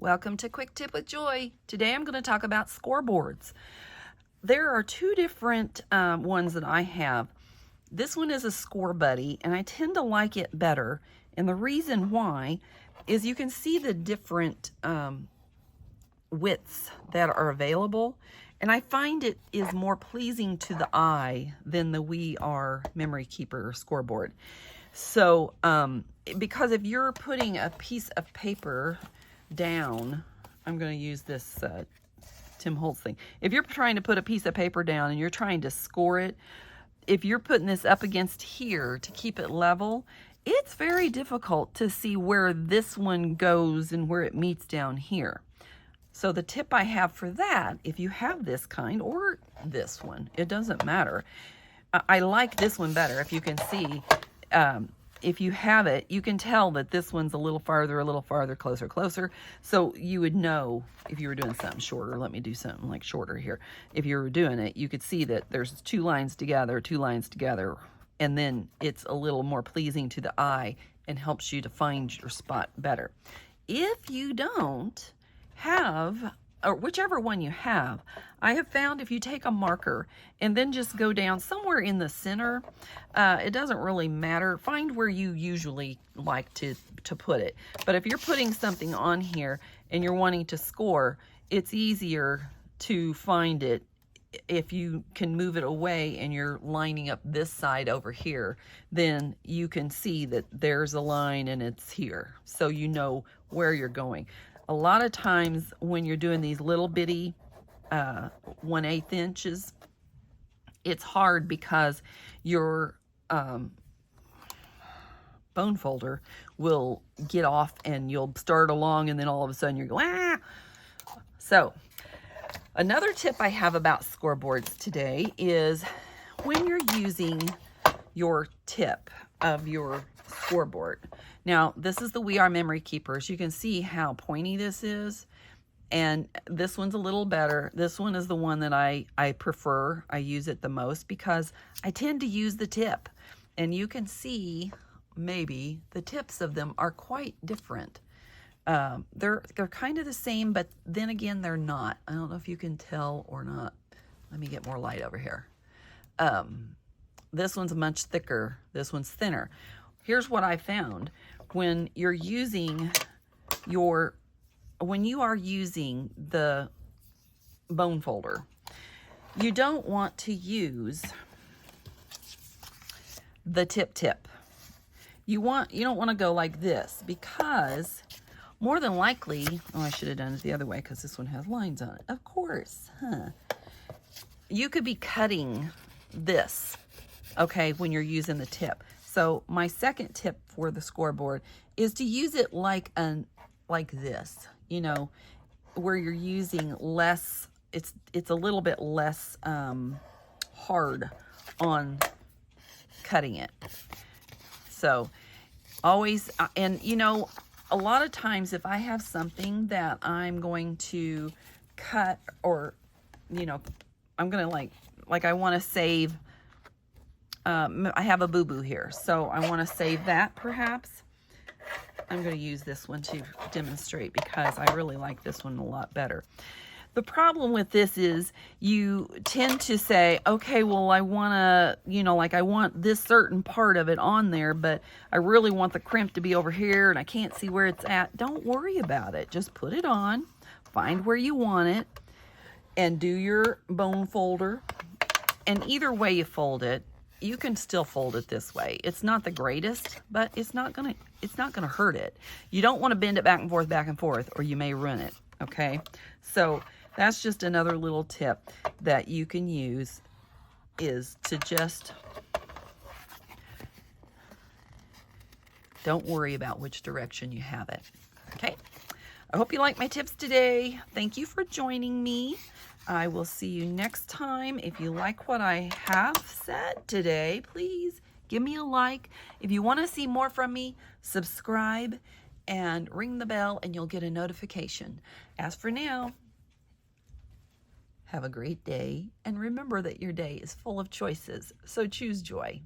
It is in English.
Welcome to Quick Tip with Joy. Today I'm going to talk about scoreboards. There are two different ones that I have. This one is a scor-buddy, and I tend to like it better. And the reason why is you can see the different widths that are available. And I find it is more pleasing to the eye than the We Are Memory Keeper scoreboard. So, because if you're putting a piece of paper down, I'm going to use this Tim Holtz thing. If you're trying to put a piece of paper down and you're trying to score it, if you're putting this up against here to keep it level, it's very difficult to see where this one goes and where it meets down here. So the tip I have for that, if you have this kind or this one, it doesn't matter. I like this one better. If you can see, if you have it, you can tell that this one's a little farther, closer. So you would know if you were doing something shorter. Let me do something like shorter here. If you were doing it, you could see that there's two lines together, and then it's a little more pleasing to the eye and helps you to find your spot better. If you don't have, or whichever one you have, I have found if you take a marker and then just go down somewhere in the center, it doesn't really matter. Find where you usually like to put it. But if you're putting something on here and you're wanting to score, it's easier to find it if you can move it away and you're lining up this side over here. Then you can see that there's a line and it's here, so you know where you're going. A lot of times when you're doing these little bitty 1/8 inches, it's hard because your bone folder will get off and you'll start along and then all of a sudden you're going, ah! So another tip I have about scoreboards today is when you're using your tip of your scoreboard. Now, this is the We Are Memory Keepers. You can see how pointy this is, and this one's a little better. This one is the one that I prefer. I use it the most because I tend to use the tip, and you can see maybe the tips of them are quite different. They're kind of the same, but then again, they're not. I don't know if you can tell or not. Let me get more light over here. This one's much thicker. This one's thinner. Here's what I found. When you're using when you are using the bone folder, you don't want to use the tip. You don't want to go like this, because more than likely, I should have done it the other way because this one has lines on it. Of course, you could be cutting this, okay, when you're using the tip. So my second tip for the scoreboard is to use it like this, where you're using less, it's a little bit less hard on cutting it. So always, and a lot of times if I have something that I'm going to cut, or, I'm going to like I want to save, I have a boo-boo here, so I want to save that perhaps. I'm going to use this one to demonstrate because I really like this one a lot better. The problem with this is you tend to say, okay, well, I want to, I want this certain part of it on there, but I really want the crimp to be over here and I can't see where it's at. Don't worry about it. Just put it on, find where you want it, and do your bone folder. And either way you fold it, you can still fold it this way. It's not the greatest, but it's not gonna hurt it. You don't want to bend it back and forth, or you may ruin it. Okay, so that's just another little tip that you can use, is to just don't worry about which direction you have it. Okay, I hope you like my tips today. Thank you for joining me. I will see you next time. If you like what I have said today, please give me a like. If you want to see more from me, subscribe and ring the bell and you'll get a notification. As for now, have a great day, and remember that your day is full of choices, so choose joy.